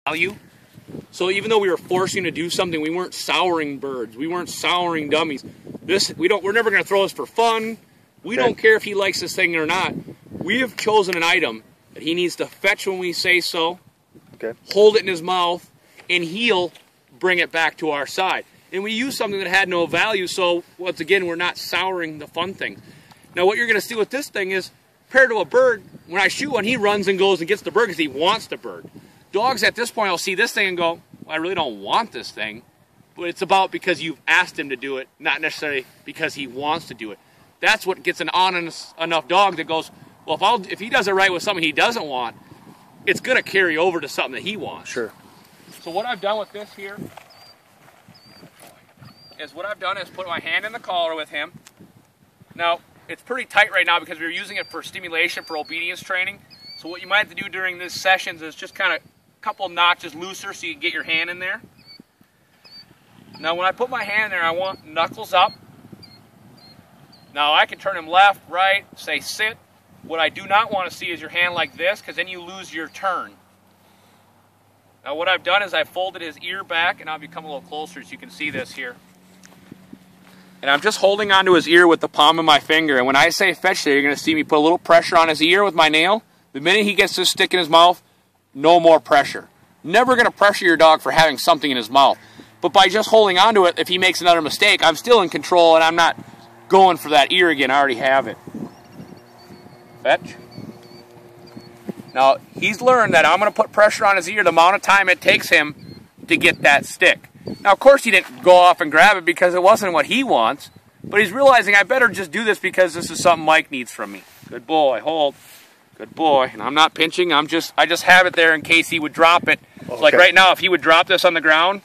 value. So even though we were forcing to do something, we weren't souring birds. We weren't souring dummies. We're never going to throw this for fun. We don't care if he likes this thing or not. We have chosen an item that he needs to fetch when we say so, hold it in his mouth, and he'll bring it back to our side. And we used something that had no value, so once again, we're not souring the fun things. Now what you're going to see with this thing is, compared to a bird, when I shoot one, he runs and goes and gets the bird because he wants the bird. Dogs at this point will see this thing and go, well, I really don't want this thing. But it's about because you've asked him to do it, not necessarily because he wants to do it. That's what gets an honest enough dog that goes, well, if he does it right with something he doesn't want, it's going to carry over to something that he wants. Sure. So what I've done with this here is put my hand in the collar with him. Now, it's pretty tight right now because we're using it for stimulation, for obedience training. So what you might have to do during these sessions is just kind of a couple notches looser so you can get your hand in there. Now when I put my hand there, I want knuckles up. Now I can turn him left, right, say sit. What I do not want to see is your hand like this, because then you lose your turn. Now what I've done is I've folded his ear back, and I'll become a little closer so you can see this here. And I'm just holding onto his ear with the palm of my finger, and when I say fetch there, you're going to see me put a little pressure on his ear with my nail. The minute he gets this stick in his mouth, no more pressure. Never going to pressure your dog for having something in his mouth. But by just holding onto it, if he makes another mistake, I'm still in control and I'm not going for that ear again. I already have it. Fetch. Now, he's learned that I'm going to put pressure on his ear the amount of time it takes him to get that stick. Now, of course, he didn't go off and grab it because it wasn't what he wants. But he's realizing I better just do this because this is something Mike needs from me. Good boy. Hold. Good boy. And I'm not pinching. I just have it there in case he would drop it. So like right now, if he would drop this on the ground,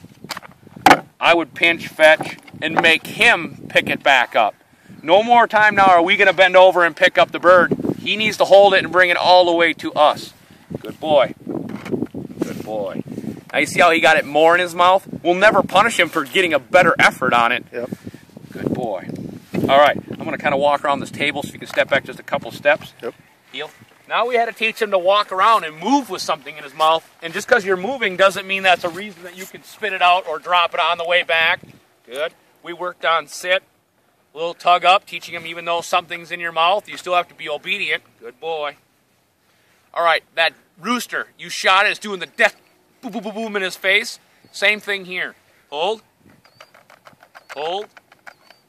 I would pinch, fetch, and make him pick it back up. No more time now are we going to bend over and pick up the bird. He needs to hold it and bring it all the way to us. Good boy. Good boy. Now you see how he got it more in his mouth? We'll never punish him for getting a better effort on it. Yep. Good boy. All right, I'm going to kind of walk around this table so you can step back just a couple steps. Yep. Heel. Now we had to teach him to walk around and move with something in his mouth. And just because you're moving doesn't mean that's a reason that you can spit it out or drop it on the way back. Good. We worked on sit, a little tug up, teaching him even though something's in your mouth, you still have to be obedient. Good boy. All right, that rooster, you shot it, it's doing the death boom, boom, boom, boom in his face. Same thing here. Hold. Hold.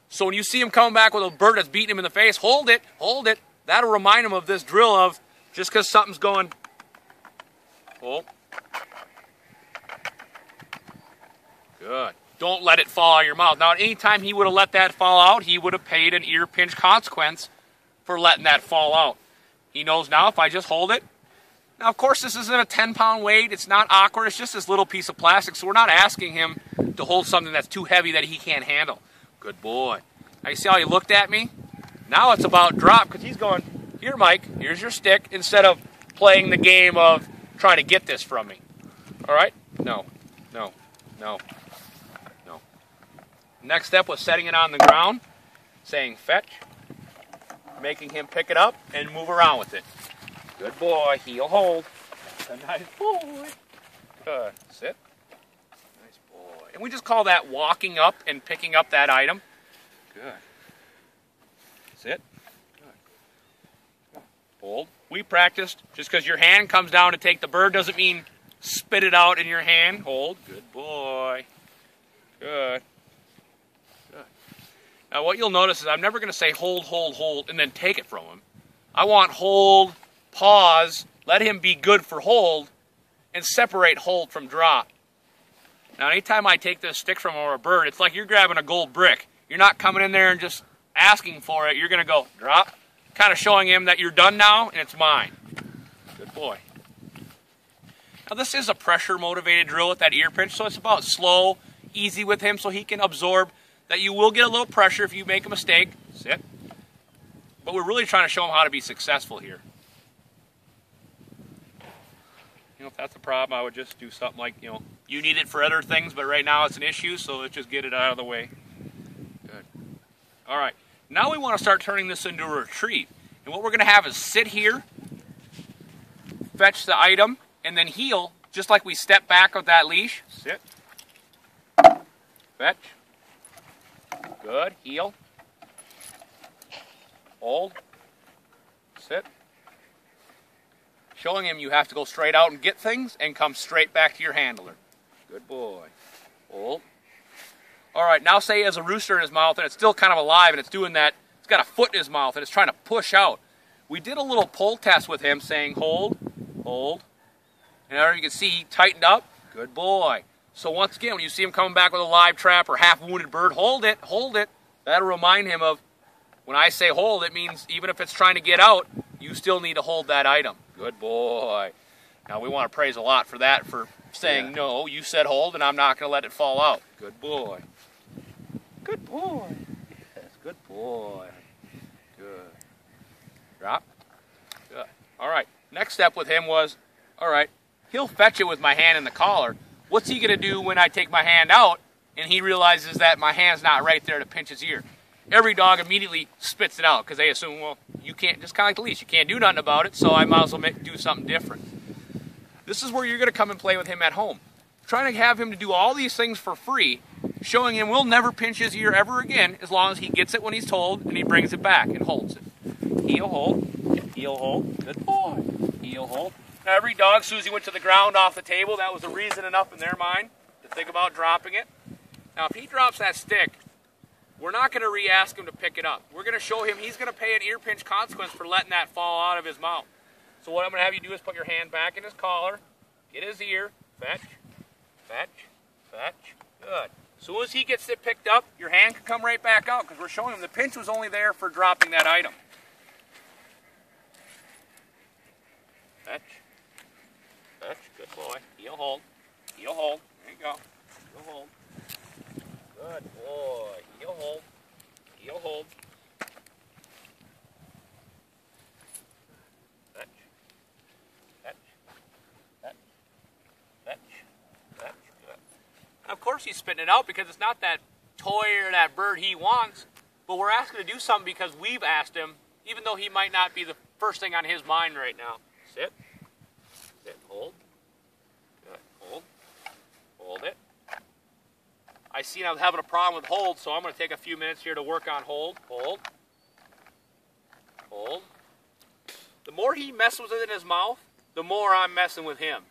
So when you see him coming back with a bird that's beating him in the face, hold it, hold it. That'll remind him of this drill of just because something's going, hold. Good. Don't let it fall out of your mouth. Now, anytime he would have let that fall out, he would have paid an ear pinch consequence for letting that fall out. He knows now if I just hold it. Now, of course, this isn't a 10-pound weight. It's not awkward. It's just this little piece of plastic. So we're not asking him to hold something that's too heavy that he can't handle. Good boy. Now, you see how he looked at me? Now it's about drop because he's going, here, Mike, here's your stick, instead of playing the game of trying to get this from me. All right? No, no, no, no. Next step was setting it on the ground, saying fetch, making him pick it up and move around with it. Good boy. Heel hold. That's a nice boy. Good. Sit. Nice boy. And we just call that walking up and picking up that item. Good. Sit. Good. Hold. We practiced. Just because your hand comes down to take the bird doesn't mean spit it out in your hand. Hold. Good boy. Good. Good. Now what you'll notice is I'm never going to say hold, hold, hold, and then take it from him. I want hold, pause, let him be good for hold, and separate hold from drop. Now anytime I take this stick from a bird, it's like you're grabbing a gold brick. You're not coming in there and just asking for it. You're going to go drop, kind of showing him that you're done now and it's mine. Good boy. Now this is a pressure motivated drill with that ear pinch, so it's about slow, easy with him so he can absorb that you will get a little pressure if you make a mistake. Sit. But we're really trying to show him how to be successful here. You know, if that's a problem, I would just do something like, you know, you need it for other things, but right now it's an issue, so let's just get it out of the way. Good. All right. Now we want to start turning this into a retreat. And what we're going to have is sit here, fetch the item, and then heel just like we step back with that leash. Sit. Fetch. Good. Heel. Hold. Sit. Showing him you have to go straight out and get things and come straight back to your handler. Good boy. Hold. All right, now say he has a rooster in his mouth and it's still kind of alive and it's doing that. It's got a foot in his mouth and it's trying to push out. We did a little pull test with him saying hold, hold. And there you can see he tightened up. Good boy. So once again, when you see him coming back with a live trap or half-wounded bird, hold it, hold it. That'll remind him of, when I say hold, it means even if it's trying to get out, you still need to hold that item. Good boy. Now we want to praise a lot for that, for saying, no, you said hold and I'm not going to let it fall out. Good boy. Good boy. Yes, good boy. Good. Drop. Good. All right. Next step with him was, all right, he'll fetch it with my hand in the collar. What's he going to do when I take my hand out and he realizes that my hand's not right there to pinch his ear? Every dog immediately spits it out because they assume, well, you can't, just kind of like the leash, you can't do nothing about it, so I might as well do something different. This is where you're going to come and play with him at home. Trying to have him to do all these things for free, showing him we'll never pinch his ear ever again as long as he gets it when he's told and he brings it back and holds it. Heel hold, heel hold, good boy, heel hold. Now every dog, as soon as he went to the ground off the table, that was a reason enough in their mind to think about dropping it. Now if he drops that stick, we're not going to re-ask him to pick it up. We're going to show him he's going to pay an ear pinch consequence for letting that fall out of his mouth. So what I'm going to have you do is put your hand back in his collar, get his ear, fetch, fetch, fetch, good. As soon as he gets it picked up, your hand can come right back out because we're showing him the pinch was only there for dropping that item. Fetch, fetch, good boy, heel hold, there you go, heel hold. Good boy. Heel hold. Heel hold. Fetch. Fetch. Fetch. Fetch. Fetch. Good. And of course he's spitting it out because it's not that toy or that bird he wants, but we're asking to do something because we've asked him, even though he might not be the first thing on his mind right now. Sit. Sit. Hold. Good. Hold. Hold it. I see I'm having a problem with hold, so I'm going to take a few minutes here to work on hold. Hold. Hold. The more he messes with it in his mouth, the more I'm messing with him.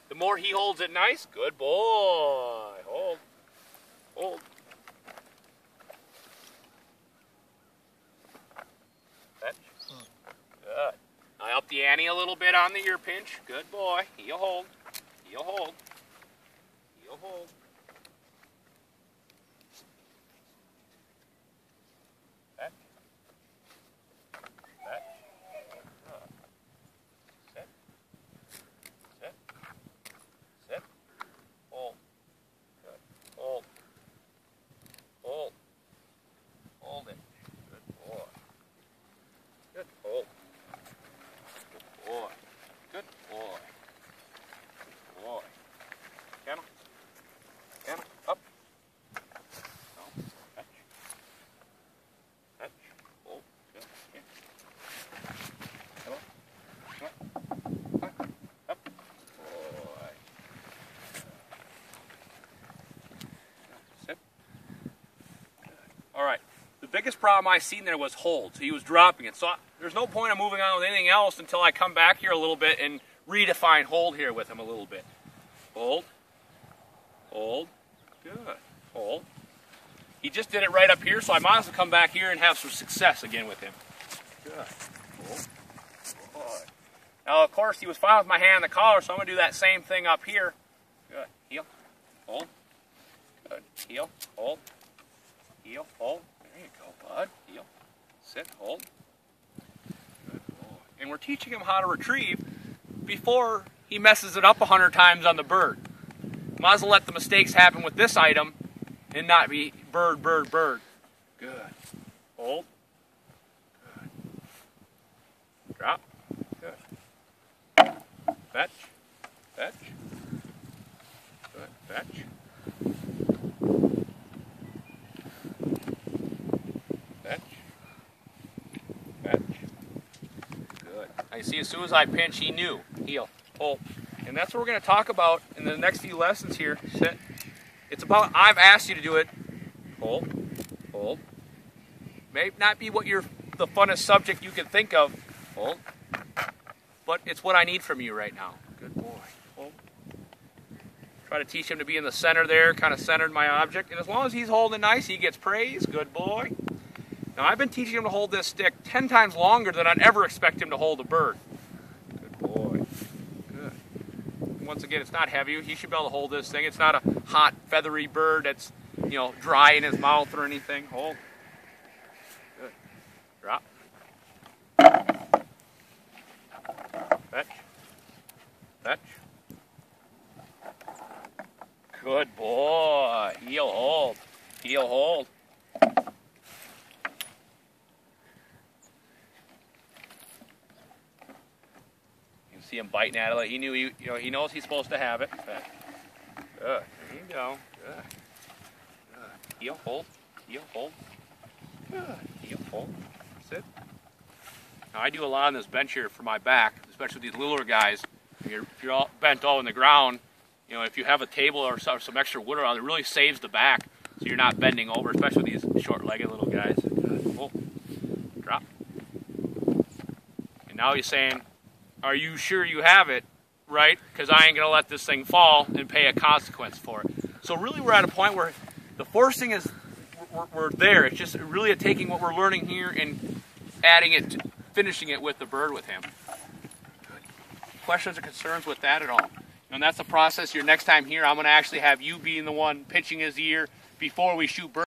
The more he holds it nice, good boy. Hold. Hold. Fetch. Good. I up the ante a little bit on the ear pinch. Good boy. Heel hold. Heel hold. Heel hold. Biggest problem I seen there was hold. So he was dropping it. So there's no point of moving on with anything else until I come back here a little bit and redefine hold here with him a little bit. Hold. Hold. Good. Hold. He just did it right up here, so I might as well come back here and have some success again with him. Good. Hold. Good. Now, of course, he was fine with my hand in the collar, so I'm going to do that same thing up here. Good. Heel. Hold. Good. Heel. Hold. Heel. Hold. There you go, bud. Heel. Sit. Hold. Good boy. And we're teaching him how to retrieve before he messes it up 100 times on the bird. Might as well let the mistakes happen with this item and not be bird, bird, bird. Good. Hold. Good. Drop. Good. Fetch. Fetch. Good. Fetch. Fetch. Fetch. Good. I see as soon as I pinch, he knew. Heel. Hold. And that's what we're going to talk about in the next few lessons here. Sit. It's about, I've asked you to do it. Hold, hold. May not be what the funnest subject you can think of. Hold. But it's what I need from you right now. Good boy. Hold. Try to teach him to be in the center there, kind of centered my object. And as long as he's holding nice, he gets praise. Good boy. Now I've been teaching him to hold this stick 10 times longer than I'd ever expect him to hold a bird. Good boy. Good. Once again, it's not heavy. He should be able to hold this thing. It's not a hot, feathery bird that's, you know, dry in his mouth or anything. Hold. Good. Drop. Fetch. Fetch. Good boy. Heel hold. Heel hold. You can see him biting at it like he knew he knows he's supposed to have it. Fetch. Good. There you go. Good. Good. Heel hold. Heel hold. Good. Heel hold. Sit. Now I do a lot on this bench here for my back, especially with these littler guys. If you're all bent all in the ground, you know, if you have a table or some extra wood around, it really saves the back, so you're not bending over, especially with these short-legged little guys. Good. Pull. Drop. And now he's saying, "Are you sure you have it, right? Because I ain't gonna let this thing fall and pay a consequence for it." So really, we're at a point where the forcing is we're there. It's just really taking what we're learning here and adding it, finishing it with the bird with him. Good. Questions or concerns with that at all? And that's the process. Your next time here, I'm going to actually have you being the one pitching his ear before we shoot birds.